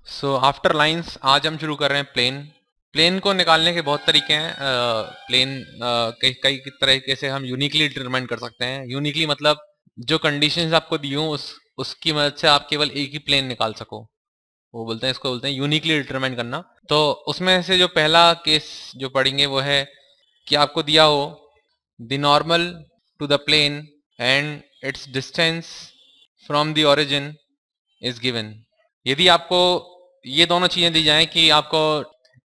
So after lines आज हम शुरू कर रहे हैं प्लेन। प्लेन को निकालने के बहुत तरीके हैं। प्लेन कई कई तरीके से हम यूनिकली डिटरमाइन कर सकते हैं। यूनिकली मतलब जो कंडीशंस आपको दी हूँ उसकी मदद से आप केवल एक ही प्लेन निकाल सको, वो बोलते हैं, इसको बोलते हैं यूनिकली डिटरमाइन करना। तो उसमें से जो पहला केस जो पढ़ेंगे वो है कि आपको दिया हो the normal to the plane and its distance from the origin is given. यदि आपको ये दोनों चीजें दी जाएं कि आपको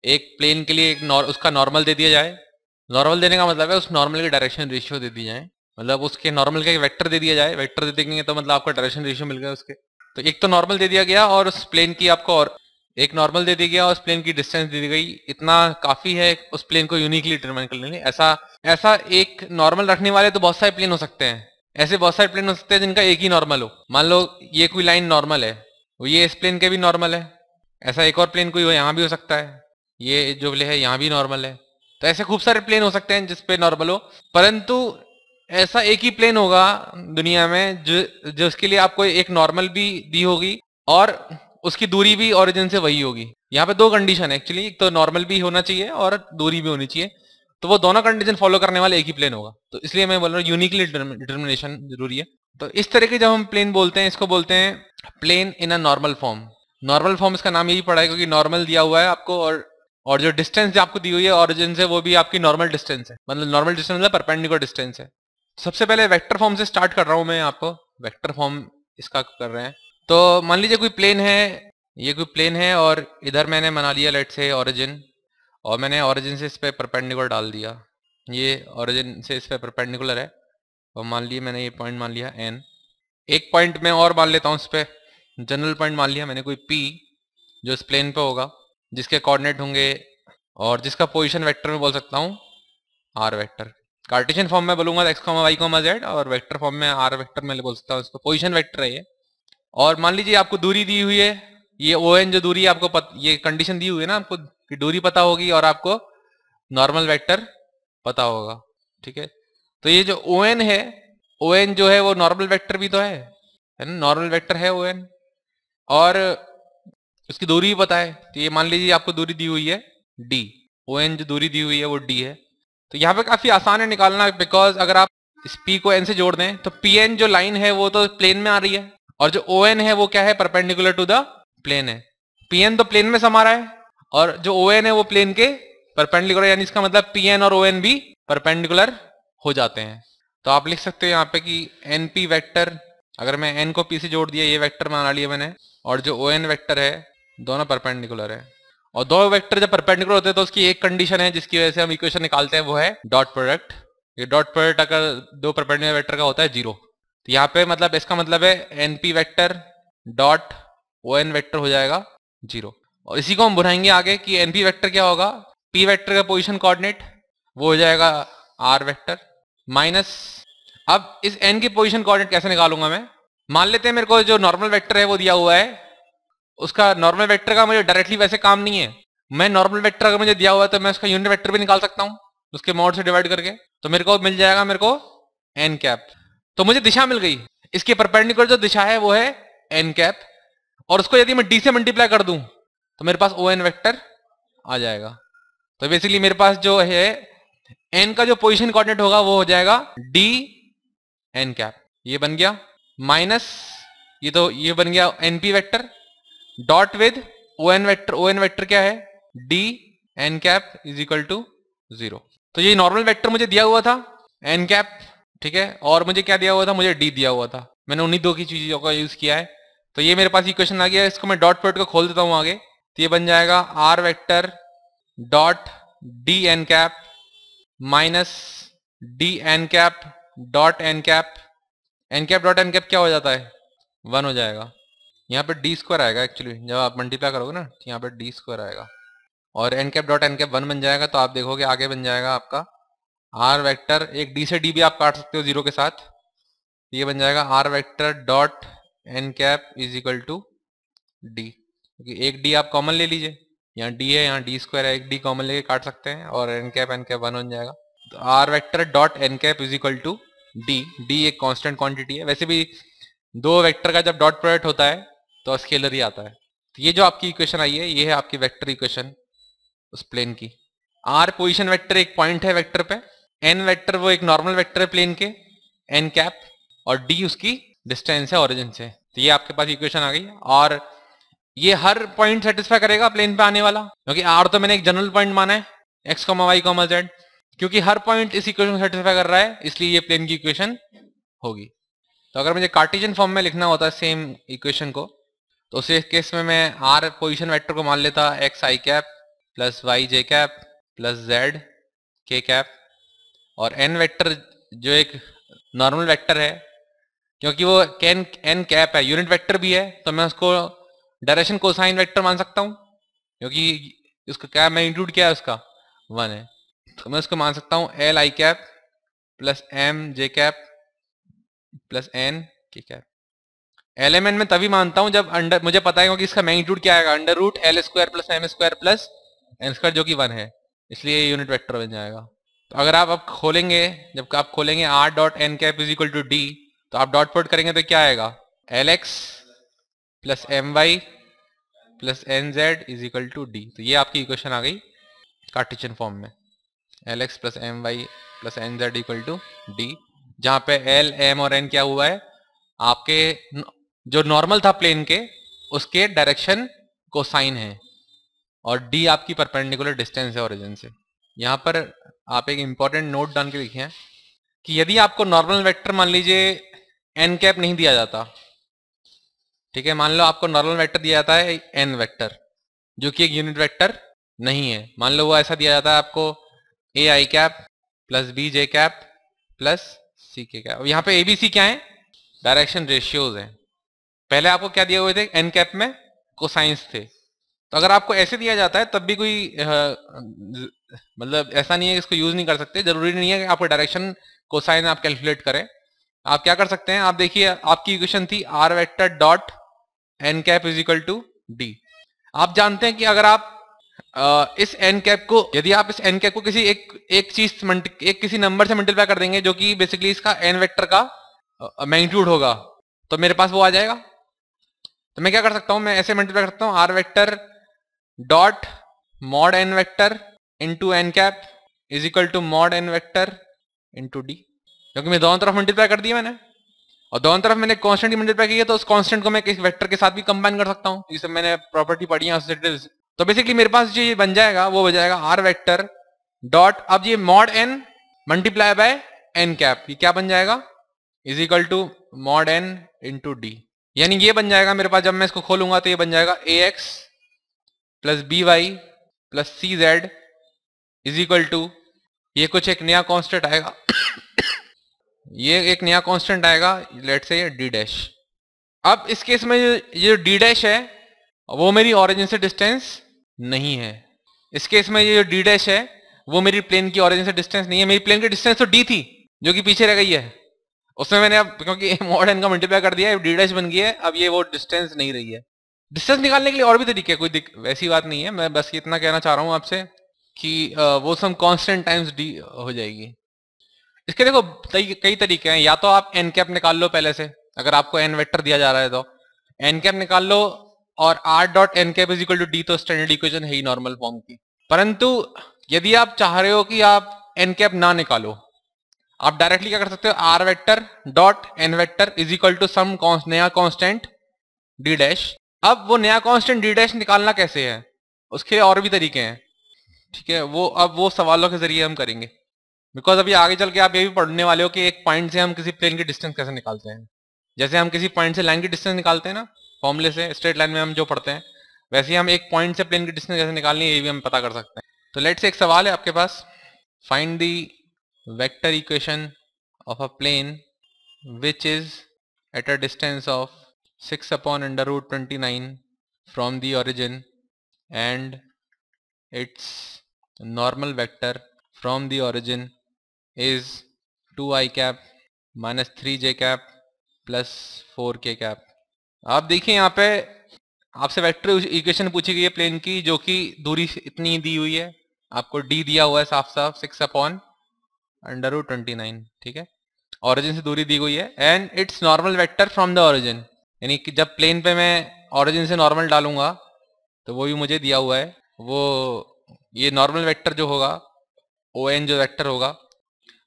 एक प्लेन के लिए उसका नॉर्मल दे दिया जाए। नॉर्मल देने का मतलब है उस नॉर्मल की डायरेक्शन रेशियो दे दी जाए, मतलब उसके नॉर्मल का एक वेक्टर दे दिया जाए। वेक्टर दे देंगे तो मतलब आपको डायरेक्शन रेशियो मिल गया उसके। तो एक तो नॉर्मल दे दिया गया और उस प्लेन की आपको और एक नॉर्मल दे दिया गया और उस प्लेन की डिस्टेंस दे दी गई। इतना काफी है उस प्लेन को यूनिकली डिटरमाइन करने के लिए। ऐसा एक नॉर्मल रखने वाले तो बहुत सारे प्लेन हो सकते हैं। ऐसे बहुत सारे प्लेन हो सकते हैं जिनका एक ही नॉर्मल हो। मान लो ये कोई लाइन नॉर्मल है, ये इस प्लेन के भी नॉर्मल है। ऐसा एक और प्लेन कोई यहाँ भी हो सकता है, ये जो प्लेन है यहाँ भी नॉर्मल है। तो ऐसे खूब सारे प्लेन हो सकते हैं जिसपे नॉर्मल हो, परंतु ऐसा एक ही प्लेन होगा दुनिया में जो उसके लिए आपको एक नॉर्मल भी दी होगी और उसकी दूरी भी ओरिजिन से वही होगी। यहाँ पे दो कंडीशन है एक्चुअली, एक तो नॉर्मल भी होना चाहिए और दूरी भी होनी चाहिए। तो वो दोनों कंडीशन फॉलो करने वाला एक ही प्लेन होगा। तो इसलिए मैं बोल रहा हूँ यूनिकली डिटर्मिनेशन जरूरी है। तो इस तरह के जब हम प्लेन बोलते हैं इसको बोलते हैं plane in a normal form. Normal form इसका नाम यही पड़ा है क्योंकि नॉर्मल दिया हुआ है आपको और जो डिस्टेंस आपको दी हुई है ओरिजिन से वो भी आपकी नॉर्मल डिस्टेंस है। मतलब नॉर्मल डिस्टेंस मतलब परपेंडिकुलर डिस्टेंस है। सबसे पहले वेक्टर फॉर्म से स्टार्ट कर रहा हूं मैं, आपको वेक्टर फॉर्म इसका कर रहे हैं। तो मान लीजिए कोई प्लेन है, ये कोई प्लेन है और इधर मैंने बना लिया लेट से ओरिजिन, और मैंने ओरिजिन से इस पे परपेंडिकुलर डाल दिया। ये ओरिजिन से इस पे परपेंडिकुलर है और मान लिया मैंने ये पॉइंट मान लिया n। एक पॉइंट मैं और मान लेता हूँ इस पे, जनरल पॉइंट मान लिया मैंने कोई p जो इस प्लेन पे होगा, जिसके कोऑर्डिनेट होंगे और जिसका पोजीशन वेक्टर में बोल सकता हूँ r वेक्टर। कार्टेशियन फॉर्म में बोलूंगा x, y, z और वेक्टर फॉर्म में r वेक्टर में बोल सकता हूँ इसको, पोजीशन वेक्टर है ये। और मान लीजिए आपको दूरी दी हुई है, ये ON जो दूरी आपको ये कंडीशन दी हुई है ना आपको कि दूरी पता होगी और आपको नॉर्मल वेक्टर पता होगा। ठीक है, तो ये जो ON है, ON जो है वो नॉर्मल वेक्टर भी तो है ना, नॉर्मल वेक्टर है ON और उसकी दूरी भी पता है। तो ये मान लीजिए आपको दूरी दी हुई है d, ON जो दूरी दी हुई है वो d है। तो यहाँ पे काफी आसान है निकालना, बिकॉज अगर आप इस p को n से जोड़ दें तो pn जो लाइन है वो तो प्लेन में आ रही है और जो ON है वो क्या है, परपेंडिकुलर टू द प्लेन है। pn तो प्लेन में समा रहा है और जो ON है वो प्लेन के परपेंडिकुलर, यानी इसका मतलब pn और ON भी परपेंडिकुलर हो जाते हैं। तो आप लिख सकते हो यहाँ पे कि np वेक्टर, अगर मैं n को p से जोड़ दिया, ये वेक्टर बना लिया मैंने, और जो ON वेक्टर है दोनों परपेंडिकुलर है। और दो वेक्टर जब परपेंडिकुलर होते हैं तो उसकी एक कंडीशन है जिसकी वजह से हम इक्वेशन निकालते हैं, वो है डॉट प्रोडक्ट। ये डॉट प्रोडक्ट अगर दो परपेंडिकुलर वेक्टर का होता है 0। तो यहाँ पे मतलब इसका मतलब है np vector dot ON vector हो जाएगा 0। और इसी को हम बढ़ाएंगे आगे कि np वेक्टर क्या होगा, p वेक्टर का पोजीशन कोऑर्डिनेट वो हो जाएगा r वेक्टर माइनस, अब इस n की पोजीशन कोऑर्डिनेट कैसे निकालूंगा मैं, मान लेते हैं मेरे को जो नॉर्मल वेक्टर है वो दिया हुआ है, उसका नॉर्मल वेक्टर का मुझे डायरेक्टली वैसे काम नहीं है। मैं नॉर्मल वेक्टर अगर मुझे दिया हुआ है तो मैं उसका यूनिट वेक्टर भी निकाल सकता हूं उसके मॉड से डिवाइड करके। तो मेरे को मिल जाएगा मेरे को n कैप। तो मुझे दिशा मिल गई, इसके परपेंडिकुलर जो दिशा है वो है n कैप, और उसको यदि मैं d से मल्टीप्लाई कर दूं तो मेरे पास ON वेक्टर आ जाएगा। तो बेसिकली मेरे पास जो है n का जो पोजीशन कोऑर्डिनेट होगा वो हो जाएगा d n कैप, ये बन गया, माइनस ये बन गया np vector dot with ON vector. ON vector क्या है, d n cap is equal to 0। तो ये नॉर्मल वेक्टर मुझे दिया हुआ था n कैप, ठीक है, और मुझे क्या दिया हुआ था, मुझे d दिया हुआ था। मैंने उन्हीं दो की चीजों का यूज किया है। तो ये मेरे पास इक्वेशन आ गया। इसको मैं डॉट प्रोडक्ट को खोल देता हूं आगे, तो ये बन जाएगा r vector dot d n cap minus d n cap dot n cap. n cap dot n cap क्या हो जाता है, 1 हो जाएगा। यहाँ पे डी स्क्वायर आएगा एक्चुअली, जब आप मल्टीप्लाई करोगे ना तो यहाँ पे डी स्क्वायर आएगा और n cap dot n cap 1 बन जाएगा। तो आप देखोगे आगे बन जाएगा आपका आर वेक्टर, एक डी से डी भी आप काट सकते हो 0 के साथ, ये बन जाएगा r vector dot n cap is equal to d, क्योंकि एक डी आप कॉमन ले लीजिए, यहाँ डी है यहाँ डी स्क्वायर है, एक डी कॉमन लेके काट सकते हैं और एन कैप 1 बन जाएगा। तो r vector dot n cap is equal to d. D एक कांस्टेंट क्वांटिटी है, वैसे भी दो वेक्टर का जब डॉट प्रोडक्ट होता है तो स्केलर ही आता है। तो ये जो आपकी इक्वेशन आई है ये है आपकी वेक्टर इक्वेशन उस प्लेन की। आर पोजीशन वेक्टर एक पॉइंट है वेक्टर पे, एन वेक्टर वो एक नॉर्मल वेक्टर है प्लेन के एन कैप, और डी उसकी डिस्टेंस है ओरिजिन से। तो ये आपके पास इक्वेशन आ गई, और ये हर पॉइंट सेटिस्फाई करेगा प्लेन पे आने वाला, क्योंकि आर तो मैंने एक जनरल पॉइंट माना है एक्स वाई जेड, क्योंकि हर पॉइंट इस इक्वेशन को सेटिस्फाई कर रहा है इसलिए ये प्लेन की इक्वेशन होगी। तो अगर मुझे कार्टेशियन फॉर्म में लिखना होता है सेम इक्वेशन को, तो उस केस में मैं आर पोजीशन वेक्टर को मान लेता एक्स आई कैप प्लस वाई जे कैप प्लस जेड के कैप, और एन वेक्टर जो एक नॉर्मल वेक्टर है क्योंकि वो एन कैप है यूनिट वेक्टर भी है, तो मैं उसको डायरेक्शन कोसाइन वेक्टर मान सकता हूँ क्योंकि उसका क्या मैग्नीट्यूड क्या है उसका 1 है। तो मैं उसको मान सकता हूँ l i cap plus m j cap plus n k cap. Element में तभी मानता हूं जब अंडर मुझे पता है क्योंकि इसका मैग्नीट्यूड क्या आएगा under root l square plus m square plus n square जो कि 1 है, इसलिए ये यूनिट वेक्टर बन जाएगा। तो अगर आप अब खोलेंगे, जब आप खोलेंगे r dot n cap is equal to d, तो आप डॉट प्रोडक्ट करेंगे तो क्या आएगा l x plus m y plus n z is equal to d. तो ये आपकी इक्वेशन आ गई कार्टेशियन फॉर्म में, l x plus m y plus n z equal to d, जहां पे एल एम और एन क्या हुआ है आपके जो नॉर्मल था प्लेन के उसके डायरेक्शन कोसाइन है, और डी आपकी परपेंडिकुलर डिस्टेंस है ओरिजिन से। यहां पर आप एक इंपॉर्टेंट नोट डाल के लिखे हैं कि यदि आपको नॉर्मल वेक्टर मान लीजिए एन कैप नहीं दिया जाता, ठीक है, मान लो आपको नॉर्मल वेक्टर दिया जाता है एन वेक्टर जो कि एक यूनिट वेक्टर नहीं है, मान लो वो ऐसा दिया जाता है आपको A I cap plus B J cap plus C K cap. यहाँ पे एबीसी क्या है डायरेक्शन रेशियोज हैं, पहले आपको क्या दिए हुए थे एन कैप में कोसाइंस थे। तो अगर आपको ऐसे दिया जाता है तब भी कोई मतलब ऐसा नहीं है कि इसको यूज नहीं कर सकते, जरूरी नहीं है कि आपको डायरेक्शन कोसाइन आप कैलकुलेट करें। आप क्या कर सकते हैं, आप देखिए आपकी इक्वेशन थी r vector dot n cap is equal to d. आप जानते हैं कि अगर आप इस एन कैप को, यदि आप इस एन कैप को किसी एक चीज एक किसी नंबर से मल्टीप्लाई कर देंगे जो कि बेसिकली इसका एन वेक्टर का मैग्नीट्यूड होगा, तो मेरे पास वो आ जाएगा। तो मैं क्या कर सकता हूं, मैं ऐसे मल्टीप्लाई करता हूं r vector dot mod n vector into n cap is equal to mod n vector into d, क्योंकि मैं दोनों तरफ मल्टीप्लाई कर दिया मैंने, और दोनों तरफ मैंने कांस्टेंट मल्टीप्लाई किया, तो उस कांस्टेंट को मैं किस वेक्टर के साथ भी कंबाइन कर सकता हूं, जिसे मैंने प्रॉपर्टी पढ़ी है उससे। तो बेसिकली मेरे पास जो ये बन जाएगा वो बन जाएगा आर वेक्टर डॉट, अब ये mod n multiply by n cap, ये क्या बन जाएगा is equal to mod n into d, यानी ये बन जाएगा मेरे पास, जब मैं इसको खोलूंगा तो ये बन जाएगा A X plus B Y plus C Z is equal to, ये कुछ एक नया कांस्टेंट आएगा ये एक नया कांस्टेंट आएगा लेट्स से डी डैश। अब इस केस में ये डी डैश है वो मेरी ओरिजिन से डिस्टेंस नहीं है, इस केस में ये जो डी डैश है वो मेरी प्लेन की ओरिजिन से डिस्टेंस नहीं है, मेरी प्लेन की डिस्टेंस तो डी थी जो कि पीछे रह गई है, उसमें मैंने अब क्योंकि मॉड एन का मल्टीप्लाई कर दिया है डी डैश बन गया है, अब ये वो डिस्टेंस नहीं रही है। डिस्टेंस निकालने के लिए और भी तरीके, कोई वैसी बात नहीं है, मैं बस इतना कहना चाह रहा हूं आपसे कि वो सम कांस्टेंट टाइम्स डी हो जाएगी। इसके देखो कई तरीके हैं, या तो आप एन कैप निकाल लो पहले से, अगर आपको एन वेक्टर दिया जा रहा है तो एन कैप निकाल लो, और r dot n cap is equal to d तो स्टैंडर्ड इक्वेशन है ही नॉर्मल फॉर्म की। परंतु यदि आप चाह रहे हो कि आप एन कैप ना निकालो, आप डायरेक्टली क्या कर सकते हो R vector dot N vector is equal to some नया कांस्टेंट डी डैश। अब वो नया कांस्टेंट डी डैश निकालना कैसे है, उसके और भी तरीके हैं, ठीक है, वो अब वो सवालों के जरिए हम करेंगे, बिकॉज अभी आगे चल के आप ये भी पढ़ने वाले हो कि एक पॉइंट से हम किसी प्लेन की डिस्टेंस कैसे निकालते हैं, जैसे हम किसी पॉइंट से लाइन की डिस्टेंस निकालते हैं ना फॉर्मूले से, स्ट्रेट लाइन में हम जो पढ़ते हैं, वैसे ही हम एक पॉइंट से प्लेन की डिस्टेंस कैसे निकालनी है ये भी हम पता कर सकते हैं। तो लेट्स से एक सवाल है आपके पास, find the vector equation of a plane which is at a distance of 6/√29 from the origin and its normal vector from the origin is 2i cap minus 3j cap plus 4k cap। आप देखिए यहाँ पे आपसे vector equation पूछी गई है plane की, जो कि दूरी इतनी दी हुई है, आपको डी दिया हुआ है साफ साफ 6/√29, ठीक है, ओरिजिन से दूरी दी गई है, and it's normal vector from the origin, यानी कि जब प्लेन पे मैं ओरिजिन से नॉर्मल डालूंगा तो वो भी मुझे दिया हुआ है। वो ये नॉर्मल वेक्टर जो होगा, ओ एन जो वेक्टर होगा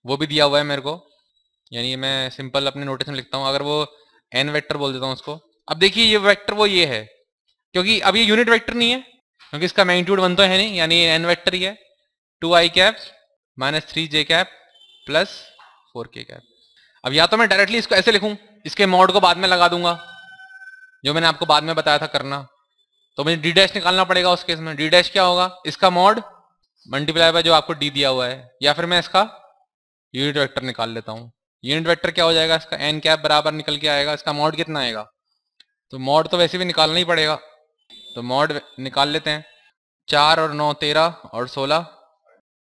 वो भी दिया हुआ है मेरे को, यानी मैं सिंपल अपने नोटेशन लिखता हूँ। अगर वो एन वेक्टर बोल देता हूँ उसको। अब देखिए ये वेक्टर वो ये है, क्योंकि अब ये यूनिट वेक्टर नहीं है, क्योंकि इसका मैग्नीट्यूड 1 तो है नहीं, यानी ये एन वेक्टर ही है। 2i cap minus 3j cap plus 4k cap. अब या तो मैं डायरेक्टली इसको ऐसे लिखूं, इसके मॉड को बाद में लगा दूंगा, जो मैंने आपको बाद में बताया था करना। तो मुझे डी डैश निकालना पड़ेगा उस केस में। डी डैश क्या होगा, इसका मॉड मल्टीप्लाई बाय जो आपको डी दिया हुआ है, या फिर मैं इसका यूनिट वेक्टर निकाल लेता हूँ। यूनिट वेक्टर क्या हो जाएगा, इसका एन कैप बराबर निकल के आएगा। इसका मॉड कितना आएगा, तो मॉड तो वैसे भी निकालना ही पड़ेगा, तो मॉड निकाल लेते हैं। 4 और 9 13 और 16,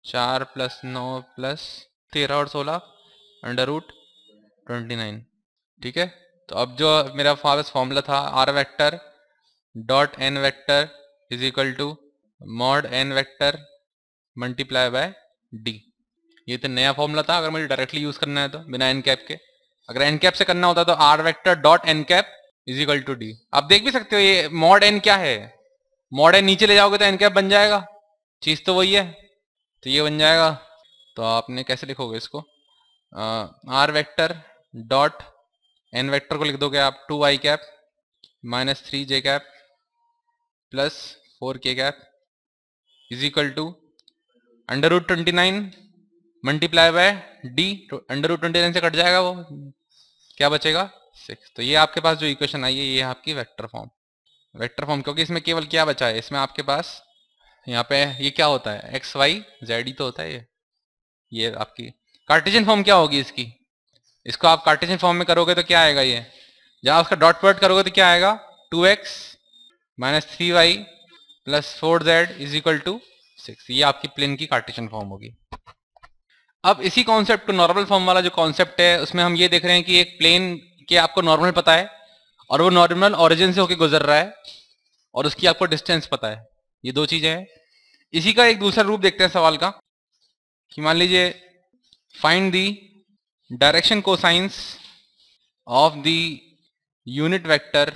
4 प्लस 9 प्लस 13 और 16 अंडर रूट 29। ठीक है, तो अब जो मेरा पास फॉर्मूला था r vector dot N vector is equal to mod n vector multiply by d, ये तो नया फॉर्मूला था। अगर मुझे डायरेक्टली यूज करना है तो बिना एन कैप के, अगर एन कैप से करना होता तो r vector dot n cap is equal to d. आप देख भी सकते हो ये मॉड एन क्या है, मॉड एन नीचे ले जाओगे तो एन कैप बन जाएगा, चीज तो वही है, तो ये बन जाएगा। तो आपने कैसे लिखोगे इसको, r vector dot N vector को लिख दोगे आप 2i cap minus 3j cap plus 4k cap is equal to under root 29 multiply by d. Under root 29 से कट जाएगा, वो क्या बचेगा 6। तो ये आपके पास जो इक्वेशन आई है ये आपकी वेक्टर फॉर्म। वेक्टर फॉर्म क्योंकि इसमें केवल क्या बचा है, इसमें आपके पास यहाँ पे ये क्या होता है एक्स वाई जेड ही तो होता है ये आपकी कार्टेशियन फॉर्म क्या होगी इसकी। इसको आप कार्टेशियन फॉर्म में करोगे तो क्या आएगा, ये जहाँ उसका डॉट प्रोडक्ट करोगे तो क्या आएगा 2x minus 3y plus 4z is equal to 6। ये आपकी प्लेन की कार्टेशियन फॉर्म होगी। अब इसी कॉन्सेप्ट को नॉर्मल फॉर्म वाला जो कॉन्सेप्ट है उसमें हम ये देख रहे हैं कि एक प्लेन के आपको नॉर्मल पता है और वो नॉर्मल ओरिजिन से होकर गुजर रहा है और उसकी आपको डिस्टेंस पता है, ये दो चीजें हैं। इसी का एक दूसरा रूप देखते हैं सवाल का, कि मान लीजिए find the direction cosines of the unit vector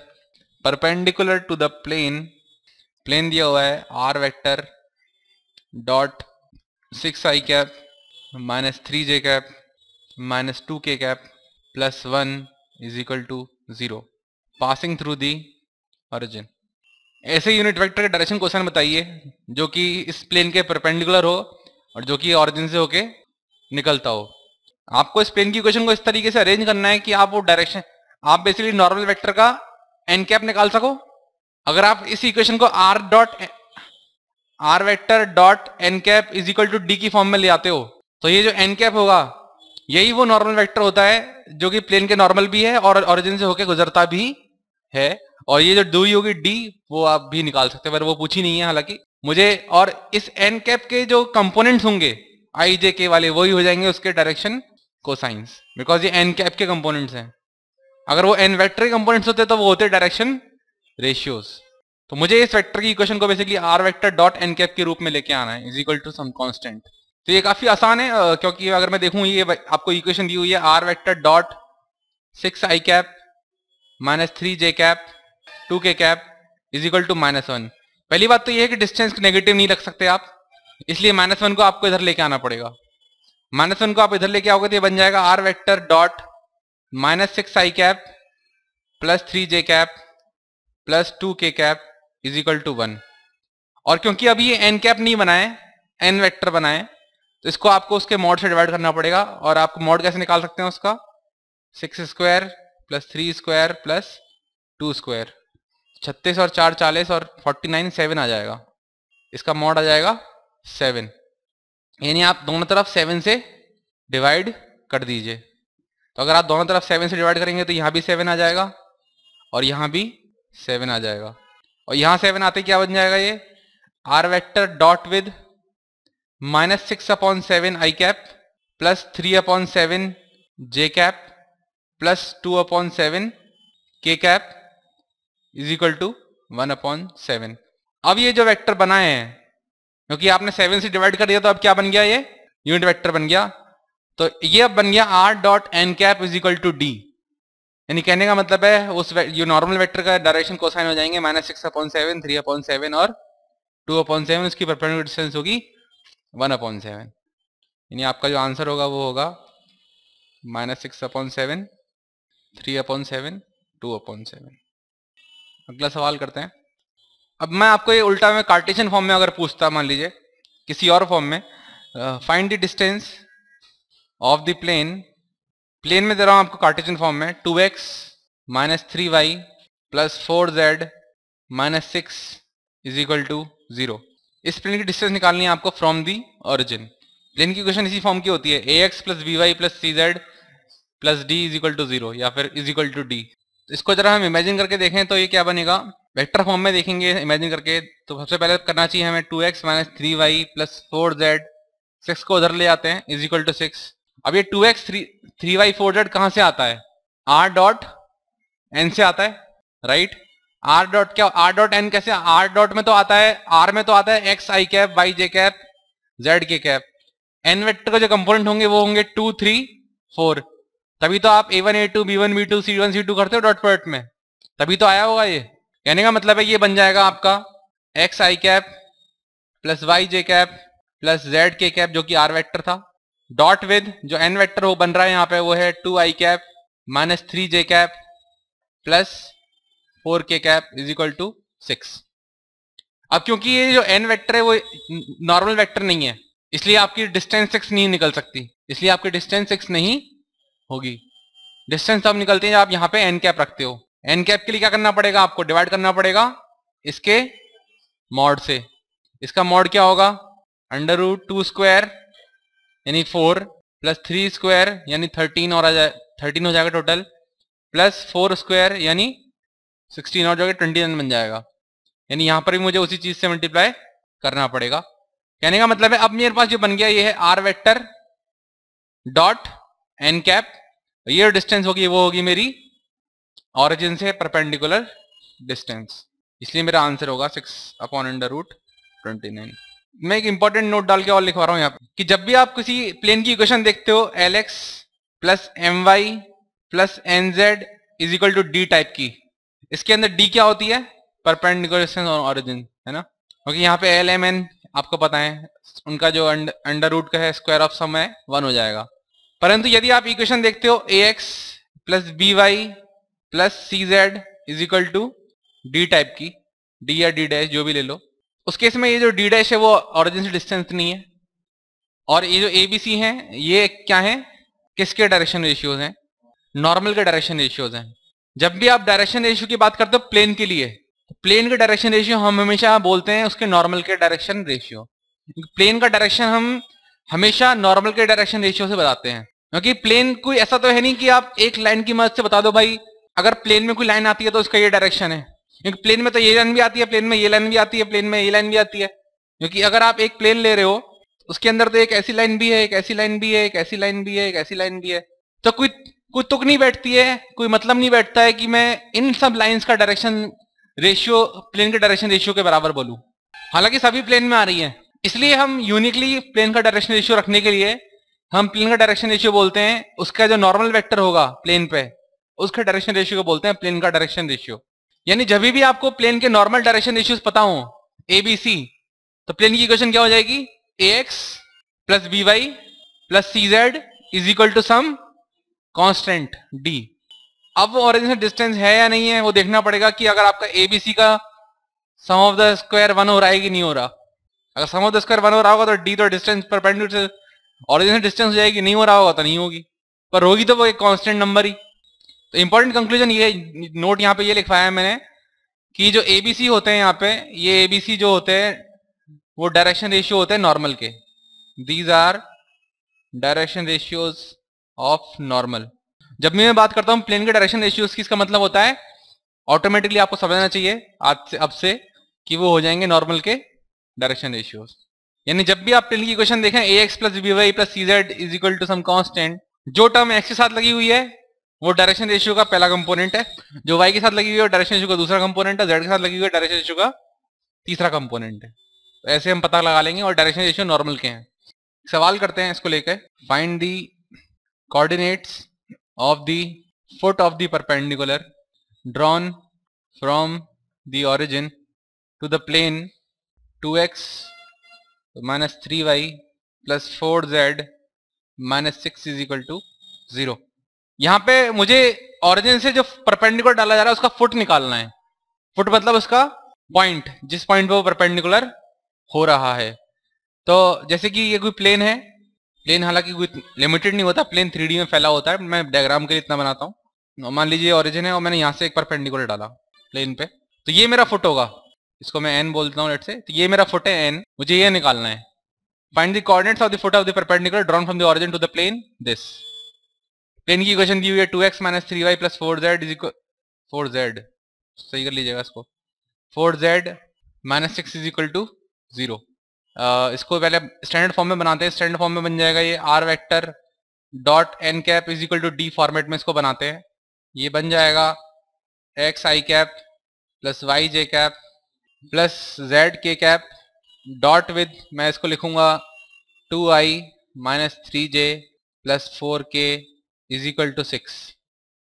perpendicular to the plane. Plane दिया हुआ है r vector dot 6i cap minus 3j cap minus 2k cap plus 1 is equal to 0 passing through the origin. ऐसे unit vector के direction question बताइए जो कि इस plane के परपेंडिकुलर हो और जो कि ओरिजिन से होके निकलता हो। आपको इस प्लेन की इक्वेशन को इस तरीके से अरेंज करना है कि आप वो डायरेक्शन, आप बेसिकली नॉर्मल वेक्टर का एन कैप निकाल सको। अगर आप इस इक्वेशन को r vector dot n cap is equal to d की फॉर्म में ले आते हो तो ये जो एन कैप होगा यही वो नॉर्मल वेक्टर होता है जो कि प्लेन के नॉर्मल भी है और ओरिजिन से होके गुजरता भी है। और ये जो दूरी होगी डी वो आप भी निकाल सकते हैं, पर वो पूछी नहीं है हालांकि मुझे। और इस एन कैप के जो कंपोनेंट्स होंगे आई जे के वाले वही हो जाएंगे उसके डायरेक्शन कोसाइंस, बिकॉज ये एन कैप के कंपोनेंट्स हैं। अगर वो एन वेक्टर के कंपोनेंट्स होते तो वो होते डायरेक्शन रेशियोज। तो मुझे इस वेक्टर की इक्वेशन को basically r vector dot n cap के रूप में लेके आना है is equal to some constant. तो ये काफी आसान है क्योंकि अगर मैं देखूं ये आपको इक्वेशन दी हुई है r vector dot 6i cap minus 3j cap 2k cap is equal to -1। पहली बात तो ये है कि डिस्टेंस नेगेटिव नहीं रख सकते आप, इसलिए -1 को आपको इधर लेके आना पड़ेगा। -1 को आप इधर लेके आओगे तो ये बन जाएगा r vector dot minus 6i cap plus 3j cap plus 2k cap is equal to 1। और क्योंकि अभी ये एन कैप नहीं बनाए, एन वेक्टर बनाए, तो इसको आपको उसके मॉड से डिवाइड करना पड़ेगा। और आप मॉड कैसे निकाल सकते हैं उसका, 6 square plus 3 square plus 2 square, 36 और 4 40 और 49 7 आ जाएगा। इसका मॉड आ जाएगा 7, यानी आप दोनों तरफ 7 से डिवाइड कर दीजिए। तो अगर आप दोनों तरफ 7 से डिवाइड करेंगे तो यहाँ भी 7 आ जाएगा और यहाँ भी 7 आ जाएगा। और यहाँ 7 आते क्या बन जाएगा, ये r vector dot with -6/7 i cap plus 3/7 j cap plus 2/7 k cap is equal to 1/7। अब ये जो वेक्टर बनाए हैं क्योंकि आपने 7 से डिवाइड कर दिया तो अब क्या बन गया, ये यूनिट वेक्टर बन गया। तो ये अब बन गया r dot n cap is equal to d. यानी कहने का मतलब है उस जो नॉर्मल वेक्टर का डायरेक्शन कोसाइन हो जाएंगे -6/7, 3/7 और 2/7, उसकी परपेंडिकुलर डिस्टेंस होगी 1/7। यानी आपका जो आंसर होगा वो होगा -6/7, 3/7, 2/7। अगला सवाल करते हैं। अब मैं आपको ये उल्टा में कार्टेशियन फॉर्म में अगर पूछता, मान लीजिए किसी और फॉर्म में, find the distance of the plane, plane में दे रहा हूं आपको कार्टेशियन फॉर्म में 2x - 3y + 4z - 6 = 0। इस प्लेन की डिस्टेंस निकालनी है आपको फ्रॉम दी ओरिजिन। प्लेन की इक्वेशन इसी फॉर्म की होती है, ax + by + cz + d = 0 या फिर = d। इसको जरा हम इमेजिन करके देखें तो ये क्या बनेगा, वेक्टर फॉर्म में देखेंगे इमेजिन करके तो सबसे पहले करना चाहिए हमें 2x - 3y + 4z, 6 को उधर ले आते हैं = 6। अब ये 2x 3y 4z कहां से आता है, r डॉट n से आता है, राइट। r डॉट क्या, r डॉट n कैसे, r डॉट में तो आता है, r में तो आता है x i cap, y j cap, z k cap. n vector के जो कंपोनेंट होंगे वो होंगे 2 3 4। तभी तो आप a1 a2 b1 b2 c1 c2 करते हो डॉट प्रोडक्ट में, तभी तो आया होगा ये। कहने का मतलब है ये बन जाएगा आपका x i cap plus y j cap plus z k cap जो कि r वेक्टर था, डॉट विद जो n वेक्टर हो बन रहा है यहाँ पे वो है 2 i cap minus 3 j cap plus 4 k cap = 6। अब क्योंकि ये जो n वेक्टर है वो नॉर्मल वेक्टर नहीं है, इसलिए आपकी डिस्टेंस 6 नहीं निकल सकती, इसलिए आपकी डिस्टेंस 6 नहीं होगी। डिस्टेंस तब निकलती है जब आप यहाँ पे n कैप रखते हो। n कैप के लिए क्या करना पड़ेगा, आपको डिवाइड करना पड़ेगा इसके मॉड से। इसका मॉड क्या होगा, √2² यानी 4 प्लस 3² यानी 13 और 13 हो जाएगा टोटल, प्लस 4² यानी 16 और जाएगा 29 बन जाएगा। यानी यहां पर भी मुझे उसी चीज से मल्टीप्लाई करना पड़ेगा। कहने का मतलब है अब मेरे पास जो बन गया ये है r vector dot n cap, ये डिस्टेंस होगी वो होगी मेरी ऑरिजिन से परपेंडिकुलर डिस्टेंस, इसलिए मेरा आंसर होगा 6/√29। मैं एक इंपॉर्टेंट नोट डाल के और लिखवा रहा हूं यहाँ पे कि जब भी आप किसी प्लेन की इक्वेशन देखते हो lx plus my plus nz = d type की, इसके अंदर d क्या होती है, परपेंडिकुलर डिस्टेंस ऑरिजिन, है ना। क्योंकि यहाँ पे l m n आपको पता है उनका जो अंडर रूट का है स्क्वायर ऑफ सम है 1 हो जाएगा। परंतु यदि आप इक्वेशन देखते हो ax plus by plus cz = d type की, d या d डैश जो भी ले लो, उस केस में ये जो d डैश है वो ऑरिजिन से डिस्टेंस नहीं है, और ये जो abc है ये क्या है, किसके डायरेक्शन रेशियोज हैं, नॉर्मल के डायरेक्शन रेशियोज हैं। जब भी आप डायरेक्शन रेशियो की बात करते हो प्लेन के लिए, प्लेन के डायरेक्शन रेशियो हम हमेशा बोलते हैं उसके नॉर्मल के डायरेक्शन रेशियो। प्लेन का डायरेक्शन हम हमेशा नॉर्मल के डायरेक्शन रेशियो से बताते हैं, क्योंकि प्लेन कोई ऐसा तो है नहीं कि आप एक लाइन की मदद से बता दो भाई अगर प्लेन में कोई लाइन आती है तो उसका ये डायरेक्शन है, क्योंकि प्लेन में तो ये लाइन भी आती है, प्लेन में ये लाइन भी आती है, प्लेन में ये लाइन भी आती है। क्योंकि अगर आप एक प्लेन ले रहे हो उसके अंदर तो एक ऐसी लाइन भी है, एक ऐसी लाइन भी है, एक ऐसी लाइन भी है, एक ऐसी लाइन भी है, तो कोई तुक नहीं बैठती है, कोई मतलब नहीं बैठता है कि मैं इन सब लाइंस का डायरेक्शन रेशियो प्लेन के डायरेक्शन रेशियो के बराबर बोलूं, हालांकि सभी प्लेन में आ रही है। इसलिए हम यूनिकली प्लेन का डायरेक्शन रेशियो रखने के लिए हम प्लेन का डायरेक्शन रेशियो बोलते हैं उसका जो नॉर्मल वेक्टर होगा प्लेन पे उसके डायरेक्शन रेशियो को बोलते हैं प्लेन का डायरेक्शन रेशियो। यानी जब भी आपको प्लेन के नॉर्मल डायरेक्शन रेशियोज पता हो ABC, तो प्लेन की इक्वेशन क्या हो जाएगी, ax plus by plus cz = some constant d। अब वो ओरिजिन से डिस्टेंस है या नहीं है वो देखना पड़ेगा कि अगर आपका ABC का सम ऑफ द स्क्वायर 1 हो रहा है कि नहीं हो रहा। अगर सम ऑफ द स्क्वायर 1 हो रहा होगा तो d तो डिस्टेंस परपेंडिकुलर ओरिजिन से डिस्टेंस हो जाएगी, नहीं हो रहा होगा तो नहीं होगी, पर होगी तो वो एक कांस्टेंट नंबर ही। तो इंपॉर्टेंट कंक्लूजन ये नोट यहाँ पे ये लिखवाया है मैंने कि जो ABC होते हैं यहाँ पे, ये ABC जो होते हैं वो डायरेक्शन रेशियो होते हैं नॉर्मल के, these are direction ratios of normal. जब भी मैं बात करता हूँ प्लेन के डायरेक्शन रेशियोज की, इसका मतलब होता है ऑटोमेटिकली आपको समझना चाहिए आज से अब से कि वो हो जाएंगे नॉर्मल के डायरेक्शन रेशियोज। यानी जब भी आप प्लेन की इक्वेशन देखें ax plus by plus cz = some constant, जो टर्म x के साथ लगी हुई है वो डायरेक्शन रेशियो का पहला कंपोनेंट है, जो y के साथ लगी हुई है डायरेक्शन रेशियो का दूसरा कंपोनेंट है, z के साथ लगी हुई है डायरेक्शन रेशियो का तीसरा कंपोनेंट है। तो ऐसे हम पता लगा लेंगे और डायरेक्शन रेशियो नॉर्मल के हैं। सवाल करते हैं इसको लेकर, find the coordinates of the foot of the perpendicular drawn from the origin to the plane 2x minus 3y plus 4z minus 6 is equal to 0। यहाँ पे मुझे origin से जो परपेंडिकुलर डाला जा रहा है उसका फुट निकालना है। फुट मतलब उसका पॉइंट, जिस पॉइंट पे वो परपेंडिकुलर हो रहा है। तो जैसे कि ये कोई प्लेन है, प्लेन हालांकि कोई लिमिटेड नहीं होता, प्लेन 3D में फैला होता है, मैं डायग्राम के लिए इतना बनाता हूँ। मान लीजिए ओरिजिन है और मैंने यहाँ से एक परपेंडिकुलर डाला प्लेन पे, तो ये मेरा फुट होगा, इसको मैं n बोलता हूँ लेट से, तो ये मेरा फुट है n, मुझे ये निकालना है। Find the coordinates of the foot of the perpendicular drawn from the origin to the plane this. Plane की इक्वेशन दी हुई है 2x minus 3y plus 4z is equal 4z, सही कर लीजिएगा इसको, 4z minus 6 is equal to 0। इसको पहले स्टैंडर्ड फॉर्म में बनाते हैं। स्टैंडर्ड फॉर्म में बन जाएगा ये r vector dot n cap is equal to d format में इसको बनाते हैं। ये बन जाएगा x i cap plus y j cap plus z k cap dot with, मैं इसको लिखूंगा 2i minus 3j plus 4k is equal to 6,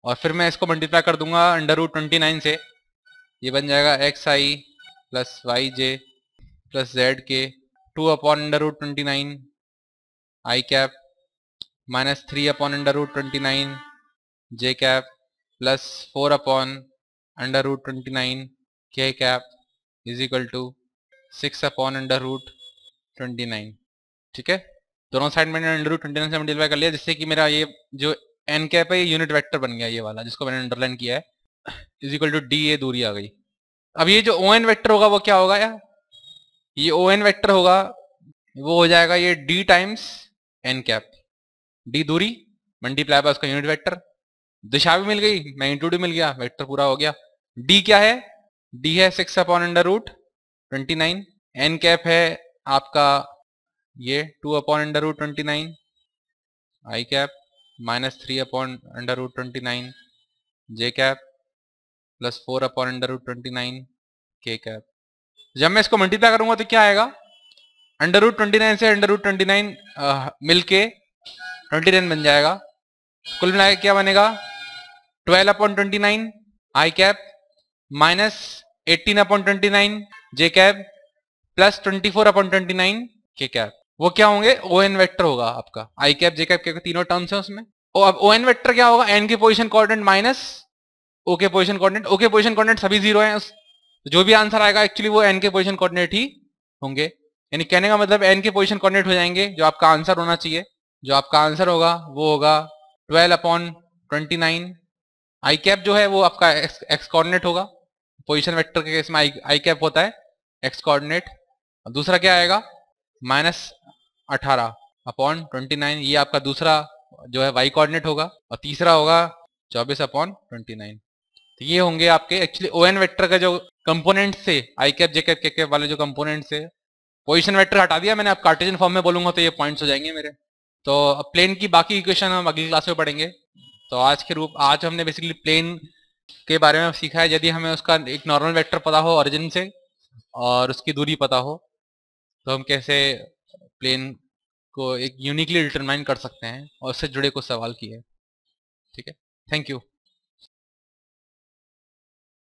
और फिर मैं इसको मल्टीप्लाई कर दूंगा अंडर रूट 29 से। ये बन जाएगा X I plus Y J plus Z K 2 upon under root 29 I cap minus 3 upon under root 29 J cap plus 4 upon under root 29 K cap is equal to 6 upon under root 29। ठीक है, दोनों side मैंने under root 29 से multiply कर लिया, जिससे कि मेरा ये जो एन कैप है ये यूनिट वेक्टर बन गया, ये वाला जिसको मैंने अंडरलाइन किया है, इज इक्वल टू डी, ये दूरी आ गई। अब ये जो ओ एन वेक्टर होगा वो क्या होगा यार, ये ओ एन वेक्टर होगा वो हो जाएगा ये d times n cap, d दूरी मल्टीप्लाई बाय उसका यूनिट वेक्टर, दिशा भी मिल गई, मैग्नीट्यूड भी मिल गया, वेक्टर पूरा हो गया। डी क्या है, डी है 6 upon under root 29, N cap है आपका ये 2 upon under root 29 I cap minus 3 upon under root 29 J cap plus 4 upon under root 29 K cap. जब मैं इसको मल्टीप्लाई करूंगा तो क्या आएगा, अंडर रूट 29 से अंडर रूट 29 मिलके 29 बन जाएगा, कुल मिला के क्या बनेगा 12 upon 29 I cap minus 18 upon 29 J cap plus 24 upon 29 K cap. वो क्या होंगे, ओ एन वेक्टर होगा आपका, आई कैप जे कैप के तीनों टर्म्स हैं उसमें। और अब ओ एन वेक्टर क्या होगा, एन के पोजीशन कोऑर्डिनेट माइनस ओ के पोजीशन कोऑर्डिनेट, ओ के पोजीशन कोऑर्डिनेट सभी जीरो हैं, जो भी आंसर आएगा एक्चुअली वो एन के पोजीशन कोऑर्डिनेट ही होंगे। यानी कहने का मतलब एन के पोजीशन कोऑर्डिनेट हो जाएंगे, जो आपका आंसर होना चाहिए, जो आपका आंसर होगा वो होगा 12 अपॉन 29 आई कैप जो है वो आपका एक्स कोऑर्डिनेट होगा, पोजीशन वेक्टर के केस में आई कैप होता है एक्स कोऑर्डिनेट। दूसरा क्या आएगा माइनस 18 अपॉन 29, ये आपका दूसरा जो है वाई कोऑर्डिनेट होगा, और तीसरा होगा 24 अपॉन 29। तो ये होंगे आपके एक्चुअली ओ एन वेक्टर का जो कंपोनेंट से आई कैप जे कैप के कैप वाले जो कंपोनेंट से, पोजीशन वेक्टर हटा दिया मैंने, अब कार्टेशियन फॉर्म में बोलूंगा तो ये पॉइंट्स हो जाएंगे मेरे। तो अब प्लेन की बाकी इक्वेशन हम अगली क्लास में पढ़ेंगे। तो आज हमने बेसिकली प्लेन के बारे में सीखा है। यदि हमें उसका एक नॉर्मल वेक्टर पता हो ओरिजिन से और उसकी दूरी पता हो तो हम कैसे प्लेन को एक यूनिकली डिटरमाइन कर सकते हैं, और उससे जुड़े कुछ सवाल किए। ठीक है, थैंक यू।